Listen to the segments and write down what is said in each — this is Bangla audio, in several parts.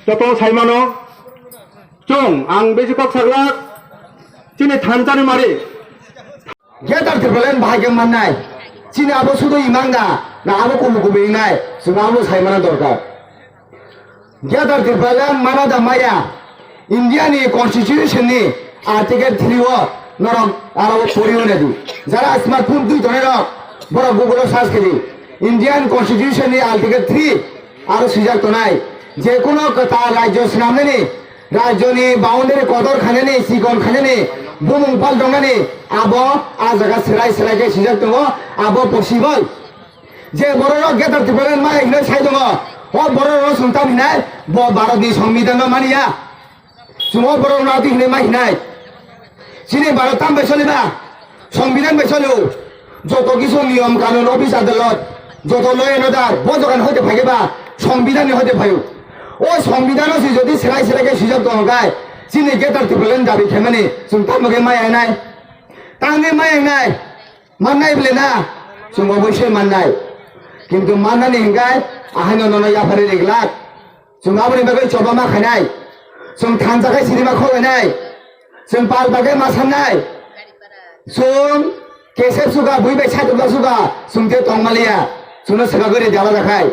Toto Saimano Chung ang besikok saglak Cini thancani mari Getar terpelen bahagia manai Cini abo sudo imanga na abo kubu ingai sunga abo Saimana dorkar Getar terpelen mana da maya India ni constitution ni article 3 o norok arabo poriyo nadi jara smartphone dui dhone rok boro google search keri Indian constitution ni article 3 aro sijak tonai যে কোনো কথা রাজ্য সামনে রাজ্যনি বাউন্ডারি কদর খানে সিগন খানে বুমুং পাল দংনানি আবো আ জায়গা সেরাই সেরাইকে সিজাক দङ আবো পসিবল যে বড় গেদার তিপলেন মা ইনে সাই দङ ও বড় সংতাম হিনাই ভারতনি সংবিধান মানিয়া সুমো বড় নাতি হিনে মা হিনাই সিনি ভারতাম বেসলিবা সংবিধান বেসলিও যত কিছু নিয়ম কানুন অফিস আদালত যত ল এন্ড অর্ডার বজগান হইতে ভাগেবা সংবিধানে হইতে ভাইও ও সংবিধান আছে যদি সেরাই সেরাইকে সুযোগ দঙায় চিনি গেটার তিপলেন দাবি খেমানি जों তামগে মাই আইনাই তাঙ্গে মাই আইনাই মাননাই বলে না जों অবশ্যই মাননাই কিন্তু মাননানি হিঙ্গায় আহাইন নন ইয়াফারে রেগলাক जों আবনি বাগে চবামা খাইনাই जों থানজাকে সিনেমা খলাইনাই जों পাল বাগে মাসানাই जों কেসেব সুগা বুইবাই সাইদুলা সুগা जों তে তংমালিয়া जोंनो সেবা করে দেলা দেখাই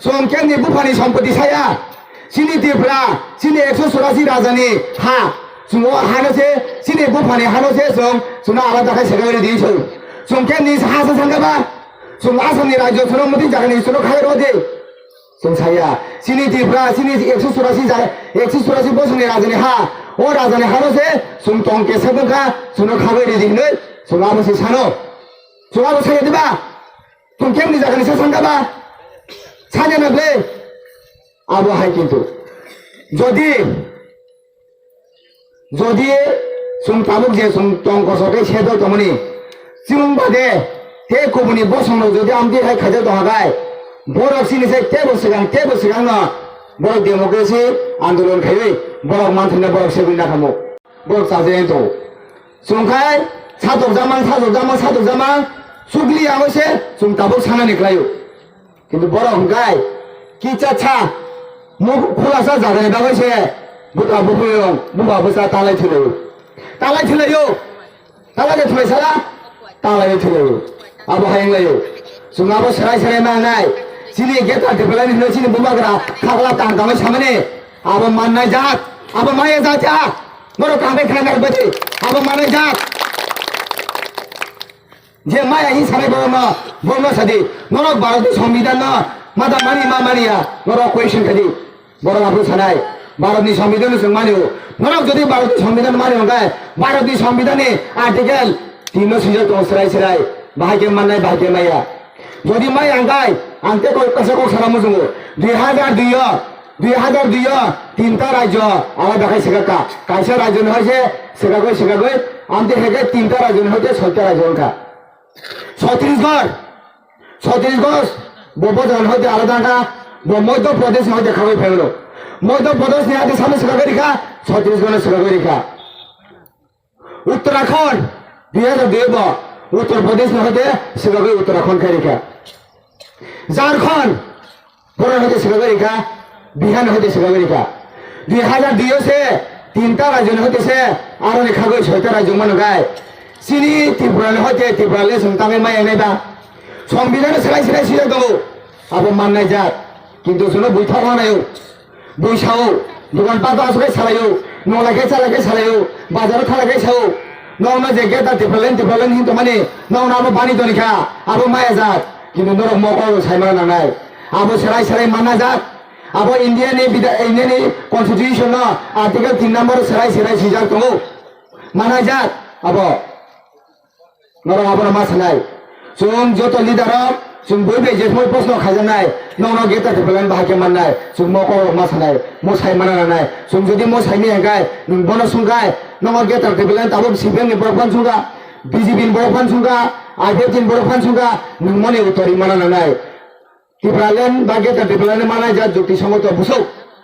जों কেমনি বুফানি সম্পত্তি ছায়া Sini tipra, sini 184 rajani ha, semua hanose, sini bupani hanose semua alat dakai segala di sini. Sungken ni hasa sanggapa, semua asam ni raja semua mesti jangan ni semua kaya rode. Saya, sini tipra, sini 184 bos ni rajani ha, oh rajani hanose, semua tongke sebengka, semua kaya di sini, semua mesti sano, semua mesti saya tiba, sungken ni jangan ni sanggapa, saya nak beli. আবো হাই কিন্তু যদি যদি जों তাবুক যে जों টংক সকে সেদ তমনি जों বাদে তে কুবনি বসনো যদি আমদি হাই খাজা দহাগায় বরক সিনিসে তে বসিগাং না বরক ডেমোক্রেসি আন্দোলন খাইবে বরক মানথিনা বরক সেবিন না খামো বরক সাজে তো जों খাই সাদক জামান সুগলি আমসে जों তাবুক সানা নিকলায়ো কিন্তু বরক গায় কি চাছা মুখ খোলাসা জাগানি বাগাইছে বুকা বুকুয়ং বুবা বুসা তালাই থিলায়ো তালাকে থইসালা তালাই থিলায়ো আবো হাইংলায়ো সুনাবো সেরাই মানাই সিনি গেতা দেবলানি হলো সিনি বুবাগরা খাগলা তাंगामै সামনে আবো মাননাই যাক আবো মায়ে যাচা বড় কামে খানার বাজে আবো মানাই যাক যে মায়া হি সারাই বড় সাদি নরক ভারতের সংবিধান না মাদা মানি মা মানিয়া নরক কোয়েশন খাদি বড় আপনি সানাই ভারতনি সংবিধান जों मानियो नरक যদি ভারতের সংবিধান মানি হগায় ভারতনি সংবিধানে আর্টিকেল 3 সিজা তো সেরাই বাহাকে মাননাই বাহাকে মাইয়া যদি মাই আঙ্গাই আনতে কলকাতা কো সারামু जों 2002 তিনটা রাজ্য আলাদা দেখাই সেগাকা কাইসা রাজ্য হইছে সেগাগই আমতে হেগে তিনটা রাজ্য হইছে 6টা রাজ্য কা ছত্তিশগড় ববজান হইতে আলাদাটা মধ্যপ্রদেশ হইতে খাওয়াই ফেললো মধ্যপ্রদেশ নিয়ে সামনে সেগাগরিকা ছত্তিশগড়ের সেগাগরিকা 2002 উত্তর প্রদেশ হতে সেভাবে উত্তরাখণ্ড রেখা ঝাড়খণ্ড বড় হতে সেভাবে রেখা বিহার হতে সেভাবে রেখা 2002 সে 3টা রাজ্য হতেছে আর রেখা গই 6টা রাজ্য মনে গায় চিনি ত্রিপুরা হতে ত্রিপুরালে সংতামে মাই এনেবা সংবিধানে সেলাই সেলাই ছিল তো আবো মাননাই যাক কিন্তু শুনো বৈঠা বানায়ও বৈশাও দোকান পাত আসবে সালাইও নলাকে চালাকে সালাইও বাজারে থালাকে সাও নওনা যে গেটা টিপলেন কিন্তু মানে নওনা আবো বাণী দনিখা আবো মায়া যাক কিন্তু নরক মকর সাইমানা নাই আবো সেলাই সেলাই মানা যাক আবো ইন্ডিয়ানি কনস্টিটিউশন আর্টিকেল 3 নম্বর সেলাই সেলাই সিজার তো মানা যাক আবো নরক আবো মা সালাই जों যত লিডার जों বইবে যে মই প্রশ্ন খাজানাই নওনা গেটা টিপলেন বাহাকে মাননাই जों মকর মা সালাই মসাই মানা নাই जों যদি মসাইনি হেগাই নং বন সুংগাই নওনা গেটা টিপলেন তাবো সিপিএম नि বড়ফান সুংগা বিজেপি नि বড়ফান সুংগা আইপিএফ नि বড়ফান সুংগা নং মনে উত্তরি মানা নাই টিপলেন বা গেটা টিপলেন মানা যা যুক্তিসঙ্গত বুঝো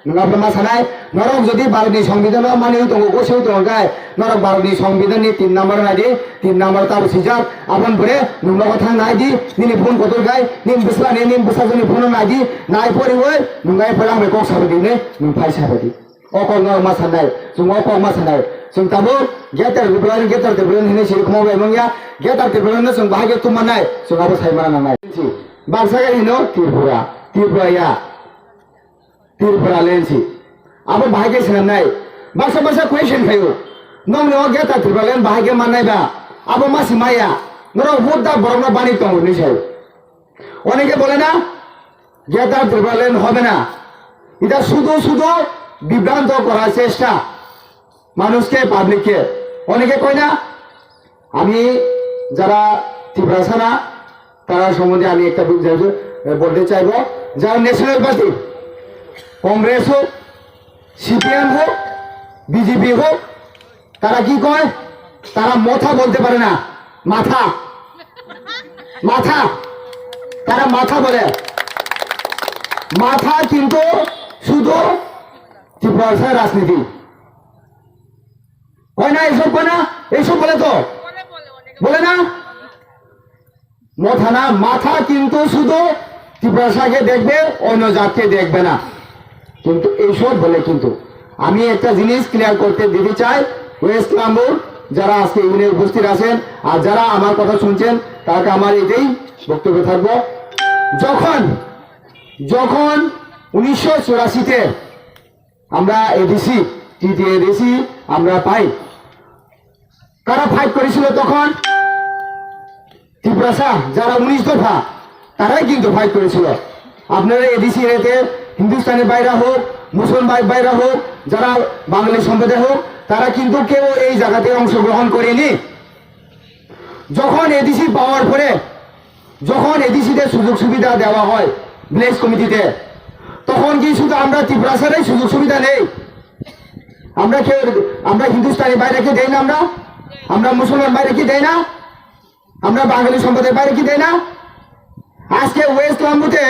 নঙ্গাবো মা সালাই নরক যদি ভারতনি সংবিধান মানি দङ গোसेउ दङगाय নরক ভারতনি সংবিধানनि 3 নম্বর নাইদি 3 নম্বর তার সিজাব আপন পরে নঙ্গা কথা নাইদি নিনি ফোন কতর গায় নিম বিসলা নিম বিসাজনি ফোন নাইদি নাই পরে ওই নঙ্গাই ফলা মে কক সাবদিনে নং ফাই সাবদি অকল নরক মা সালাই जों অকল মা সালাই जों তাবো গেটার টিপলেন হিনে সিরকম বেমঙ্গা গেটার টিপলেন जों বাহাগে তুমানাय जों আবো সাইমানা নাই বাক্সাগার হিনো ত্রিপুরা ত্রিপুরা লেনছি আবার বাহাগে সেনাই বাসা বাসা কুয়েশন খাইও নং নো গেতা ত্রিপুরা লেন বাহাগে মানাইবা আবো মাসি মাইয়া নর হুদা বড়না বাণী তো নিছাই অনেকে বলে না গেতা ত্রিপুরা লেন হবে না এটা শুধু বিভ্রান্ত করার চেষ্টা মানুষকে পাবলিককে অনেকে কয় না আমি যারা ত্রিপুরা ছাড়া তারা সম্বন্ধে আমি একটা বলতে চাইবো যারা ন্যাশনাল পার্টি কংগ্রেস হোক সিপিএম হোক বিজেপি হোক তারা কি কয় তারা মাথা বলতে পারে না মাথা তারা মাথা বলে মাথা কিন্তু শুধু ত্রিপুরার রাজনীতি কয় না এইসব কয় না এইসব বলে তো বলে না মাথা কিন্তু শুধু ত্রিপুরাকে দেখবে অন্য জাতকে দেখবে না কিন্তু এইসব বলে কিন্তু আমি একটা জিনিস ক্লিয়ার করতে দিতে চাই ওয়েস্ট কামরুল যারা আজকে এখানে উপস্থিত আছেন আর যারা আমার কথা শুনছেন তাকে আমার এটাই বক্তব্য থাকবো যখন 1984-তে আমরা এডিসি টিটিএডিসি আমরা পাই কারা ফাইট করেছিল তখন ত্রিপুরা যারা 19 দফা তারাই কিন্তু ফাইট করেছিল আপনারা এডিসি এতে হিন্দুস্তানের বাইরে হোক মুসলমান বাইরে হোক যারা বাঙালি সম্প্রদায় হোক তারা কিন্তু কেউ এই জায়গাতে অংশগ্রহণ করেনি যখন এডিসি পাওয়ার পরে যখন এডিসিতে সুযোগ সুবিধা দেওয়া হয় ভিলেজ কমিটিতে তখন কি শুধু আমরা ত্রিপুরাসারেই সুযোগ সুবিধা নেই আমরা হিন্দুস্তানের বাইরে কি দেই না আমরা মুসলমান বাইরে কি দেই না আমরা বাঙালি সম্প্রদায়ের বাইরে কি দেই না আজকে ওয়েস্ট কামরুতে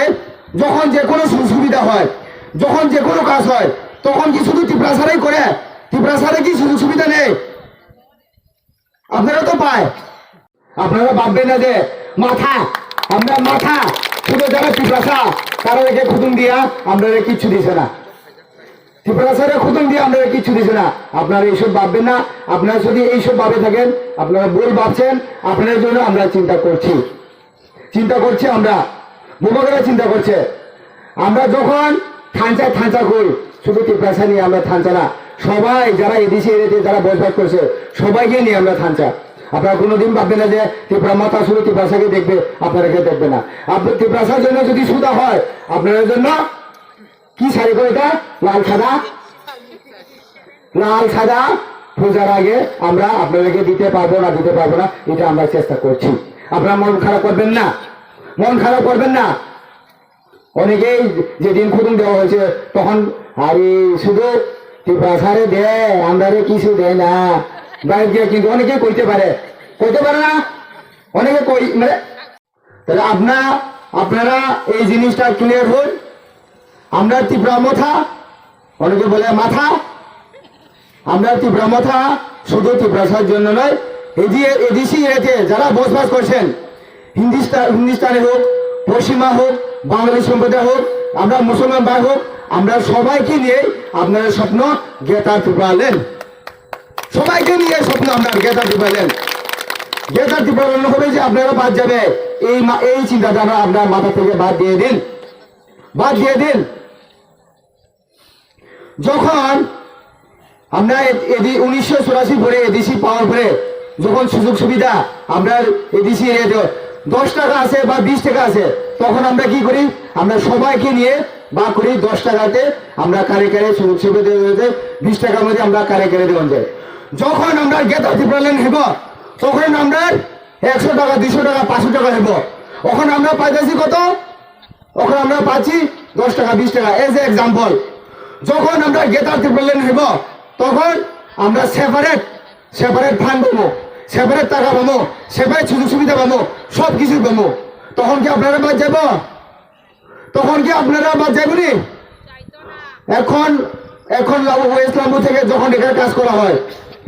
যখন যে কোনো সুবিধা হয় যখন যে কোনো কাজ হয় তখন কি শুধু ত্রিপুরাসারেই করে ত্রিপুরাসারে কি সুযোগ সুবিধা নেই আপনারা তো পায় আপনারা ভাববেন না যে মাথা শুধু যারা ত্রিপুরাসা তারা রেখে খুদুম দিয়া আমরা কিচ্ছু দিছে না ত্রিপুরাসারে খুদুম দিয়ে আমরা কিচ্ছু দিছে না আপনারা এইসব ভাববেন না আপনারা যদি এইসব ভাবে থাকেন আপনারা ভুল ভাবছেন আপনাদের জন্য আমরা চিন্তা করছি আমরা বুবাকেরা চিন্তা করছে আমরা যখন থানচা করি শুধু ত্রিপুরাসা নিয়ে আমরা থানচা না সবাই যারা এদিকে এরিয়াতে যারা বসবাস করছে সবাইকে নিয়ে আমরা থানচা আপনারা কোনোদিন ভাববেন না যে ত্রিপুরা মাথা শুধু ত্রিপুরাসাকে দেখবে আপনারাকে দেখবে না আপনার ত্রিপুরাসার জন্য যদি সুদা হয় আপনাদের জন্য কি শাড়ি করে এটা লাল সাদা পূজার আগে আমরা আপনাদেরকে দিতে পারবো না এটা আমরা চেষ্টা করছি আপনারা মন খারাপ করবেন না অনেকেই যেদিন খুদুম দেওয়া হয়েছে তখন আরে শুধু ত্রিপুরাসারে দেয় আমরা কিছু দেয় না বাইরে কিন্তু অনেকে কইতে পারে না অনেকে মানে তাহলে আপনারা এই জিনিসটা ক্লিয়ার হন আমরা ত্রিপুরা মাথা অনেকে বলে মাথা আমরা ত্রিপুরা মাথা শুধু ত্রিপুরাসার জন্য নয় এদেশি এরিয়াতে যারা বসবাস করছেন, হিন্দুস্তানে হোক, পশ্চিমা হোক, বাঙালি সম্প্রদায় হোক, আমরা মুসলমান ভাই হোক, আমরা সবাইকে নিয়ে আপনারা স্বপ্ন গেতার ত্রিপুরালেন, সবাইকে নিয়ে স্বপ্ন আমরা গেতার ত্রিপুরালেন। গেতার ত্রিপুরালেন হবে যে আপনারা বাদ যাবে, এই চিন্তাধারা আপনার মাথা থেকে বাদ দিয়ে দিন, বাদ দিয়ে দিন। যখন আমরা 1984 পরে এডিসি পাওয়ার পরে যখন সুযোগ সুবিধা আমরা এডিসি এরিয়াতে 10 টাকা আছে বা 20 টাকা আছে, তখন আমরা কি করি, আমরা সবাইকে নিয়ে বা করি 10 টাকাতে আমরা কারে কারে সুযোগ সুবিধা 20 টাকার মধ্যে আমরা কারে কারে দেওয়া যায়। যখন আমরা গেতার ত্রিপুরালেন হব, তখন আমরা 100 টাকা 200 টাকা 500 টাকা হব। ওখানে আমরা পাইতেছি কত, ওখানে আমরা পাচ্ছি 10 টাকা 20 টাকা। এজ এ এক্সাম্পল, যখন আমরা গেতার ত্রিপুরালেন হব, তখন আমরা সেপারেট ফান্ড পাবো, সেপারেট টাকা পাবো, সেপারেট সুযোগ সুবিধা পাবো, সব কিছু পাবো। তখন কি আপনারা বাদ যাব? তখন কি আপনারা বাদ যাবেনি? এখন ওয়েস্ট লাম্বু থেকে যখন রেখার কাজ করা হয়,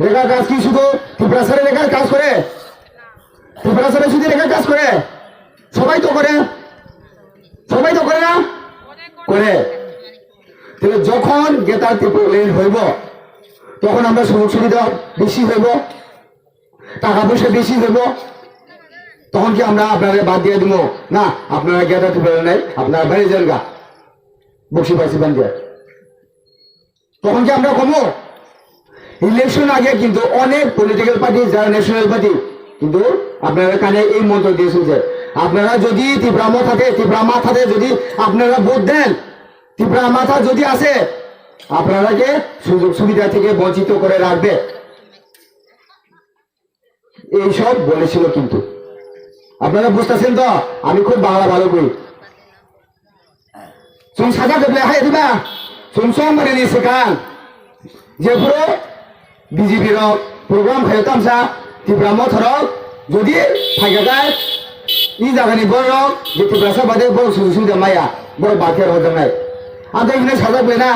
রেখার কাজ কি শুধু ত্রিপুরা স্যারের রেখার কাজ করে? ত্রিপুরা স্যারের শুধু রেখার কাজ করে? সবাই তো করে, সবাই তো করে না? করে। তাহলে যখন গেতার ত্রিপুরালেন হইব, তখন আমরা সুযোগ সুবিধা বেশি হইব, টাকা পয়সা বেশি হইব, তখন কি আমরা আপনারা বাদ দিয়ে দিব? না, আপনারা গেতার ত্রিপুরালেন নাই, আপনারা বাইরে যান গা বক্সি পাইছি বান দিয়ে। তখন কি আমরা কমো? ইলেকশন আগে কিন্তু অনেক পলিটিক্যাল পার্টি, যারা ন্যাশনাল পার্টি, কিন্তু আপনারা কানে এই মন্ত্র দিয়েছেন যে আপনারা যদি ত্রিপুরা মাথাতে যদি আপনারা ভোট দেন, ত্রিপুরা মাথা যদি আসে, আপনারাকে সুযোগ সুবিধা থেকে বঞ্চিত করে রাখবে, এইসব বলেছিল। কিন্তু আপনারা বুঝতেছেন তো? আমি খুব বাংলা ভালো করি। সাজা দেবলে হাই দিবা মানে নি সেখান যে পুরো বিজেপির প্রোগ্রাম খাই তামসা ত্রিপুরা মথরক যদি থাকায় ই জায়গানি বড় যে ত্রিপুরা বাদে বড় সুযোগ সুবিধা মাইয়া বড় বাকি আর হতে নাই। আমরা এখানে সাজা পেলে না।